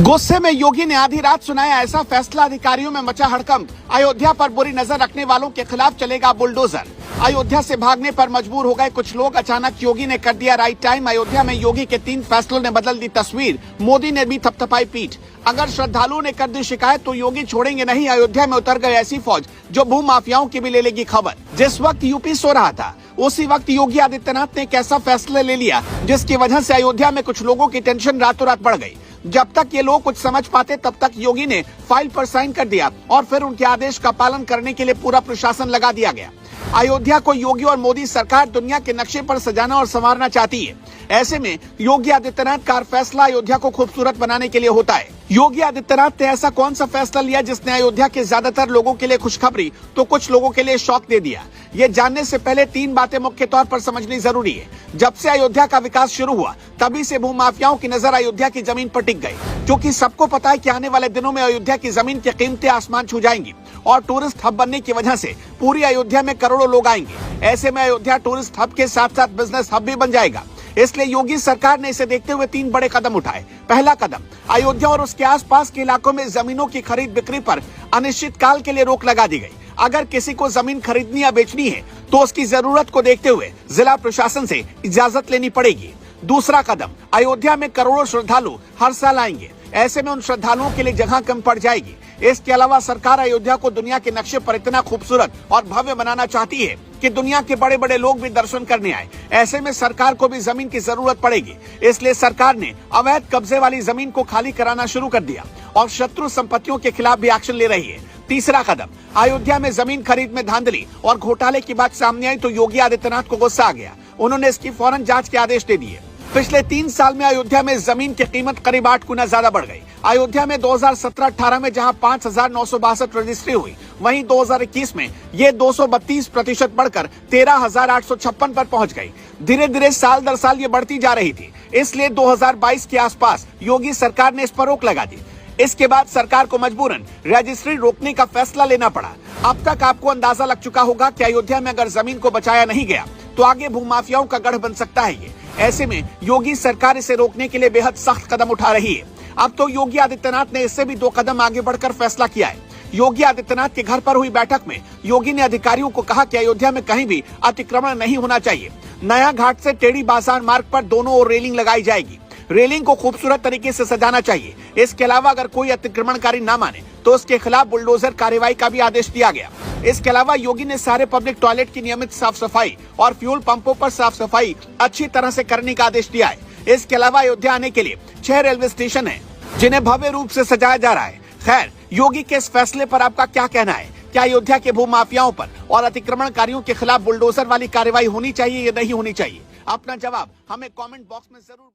गुस्से में योगी ने आधी रात सुनाया ऐसा फैसला, अधिकारियों में मचा हड़कंप। अयोध्या पर बुरी नजर रखने वालों के खिलाफ चलेगा बुलडोजर। अयोध्या से भागने पर मजबूर हो गए कुछ लोग, अचानक योगी ने कर दिया राइट टाइम। अयोध्या में योगी के 3 फैसलों ने बदल दी तस्वीर। मोदी ने भी थपथपाई पीठ। अगर श्रद्धालुओं ने कर दी शिकायत तो योगी छोड़ेंगे नहीं। अयोध्या में उतर गए ऐसी फौज जो भू माफियाओं की भी ले लेगी खबर। जिस वक्त यूपी सो रहा था उसी वक्त योगी आदित्यनाथ ने एक ऐसा फैसला ले लिया जिसकी वजह से अयोध्या में कुछ लोगों की टेंशन रातों रात बढ़ गई। जब तक ये लोग कुछ समझ पाते तब तक योगी ने फाइल पर साइन कर दिया और फिर उनके आदेश का पालन करने के लिए पूरा प्रशासन लगा दिया गया। अयोध्या को योगी और मोदी सरकार दुनिया के नक्शे पर सजाना और संवारना चाहती है। ऐसे में योगी आदित्यनाथ का फैसला अयोध्या को खूबसूरत बनाने के लिए होता है। योगी आदित्यनाथ ने ऐसा कौन सा फैसला लिया जिसने अयोध्या के ज्यादातर लोगों के लिए खुशखबरी तो कुछ लोगों के लिए शॉक दे दिया? ये जानने से पहले 3 बातें मुख्य तौर पर समझनी जरूरी है। जब से अयोध्या का विकास शुरू हुआ तभी से भूमाफियाओं की नजर अयोध्या की जमीन पर टिक गई, क्योंकि सबको पता है कि आने वाले दिनों में अयोध्या की जमीन की कीमतें आसमान छू जाएंगी और टूरिस्ट हब बनने की वजह से पूरी अयोध्या में करोड़ों लोग आएंगे। ऐसे में अयोध्या टूरिस्ट हब के साथ साथ बिजनेस हब भी बन जाएगा। इसलिए योगी सरकार ने इसे देखते हुए 3 बड़े कदम उठाए। पहला कदम, अयोध्या और उसके आसपास के इलाकों में जमीनों की खरीद बिक्री पर अनिश्चित काल के लिए रोक लगा दी गई। अगर किसी को जमीन खरीदनी या बेचनी है तो उसकी जरूरत को देखते हुए जिला प्रशासन से इजाजत लेनी पड़ेगी। दूसरा कदम, अयोध्या में करोड़ों श्रद्धालु हर साल आएंगे। ऐसे में उन श्रद्धालुओं के लिए जगह कम पड़ जाएगी। इसके अलावा सरकार अयोध्या को दुनिया के नक्शे पर इतना खूबसूरत और भव्य बनाना चाहती है कि दुनिया के बड़े बड़े लोग भी दर्शन करने आए। ऐसे में सरकार को भी जमीन की जरूरत पड़ेगी। इसलिए सरकार ने अवैध कब्जे वाली जमीन को खाली कराना शुरू कर दिया और शत्रु संपत्तियों के खिलाफ भी एक्शन ले रही है। तीसरा कदम, अयोध्या में जमीन खरीद में धांधली और घोटाले की बात सामने आई तो योगी आदित्यनाथ को गुस्सा आ गया। उन्होंने इसकी फौरन जांच के आदेश दे दिए। पिछले 3 साल में अयोध्या में जमीन की कीमत करीब 8 गुना ज्यादा बढ़ गई। अयोध्या में 2017-18 में जहां 5,962 रजिस्ट्री हुई, वहीं 2021 में ये 232% बढ़कर 13,856 पर पहुंच गई। धीरे धीरे साल दर साल ये बढ़ती जा रही थी। इसलिए 2022 के आसपास योगी सरकार ने इस पर रोक लगा दी। इसके बाद सरकार को मजबूरन रजिस्ट्री रोकने का फैसला लेना पड़ा। अब तक आपको अंदाजा लग चुका होगा कि अयोध्या में अगर जमीन को बचाया नहीं गया तो आगे भूमाफियाओं का गढ़ बन सकता है ये। ऐसे में योगी सरकार इसे रोकने के लिए बेहद सख्त कदम उठा रही है। अब तो योगी आदित्यनाथ ने इससे भी 2 कदम आगे बढ़कर फैसला किया है। योगी आदित्यनाथ के घर पर हुई बैठक में योगी ने अधिकारियों को कहा कि अयोध्या में कहीं भी अतिक्रमण नहीं होना चाहिए। नया घाट से टेढ़ी बाजार मार्ग पर दोनों ओर रेलिंग लगाई जाएगी। रेलिंग को खूबसूरत तरीके से सजाना चाहिए। इसके अलावा अगर कोई अतिक्रमणकारी न माने तो उसके खिलाफ बुलडोजर कार्रवाई का भी आदेश दिया गया। इसके अलावा योगी ने सारे पब्लिक टॉयलेट की नियमित साफ सफाई और फ्यूल पंपों पर साफ सफाई अच्छी तरह से करने का आदेश दिया है। इसके अलावा अयोध्या आने के लिए 6 रेलवे स्टेशन हैं, जिन्हें भव्य रूप से सजाया जा रहा है। खैर, योगी के इस फैसले पर आपका क्या कहना है? क्या अयोध्या के भू माफियाओं पर और अतिक्रमणकारियों के खिलाफ बुलडोजर वाली कार्रवाई होनी चाहिए या नहीं होनी चाहिए? अपना जवाब हमें कमेंट बॉक्स में जरूर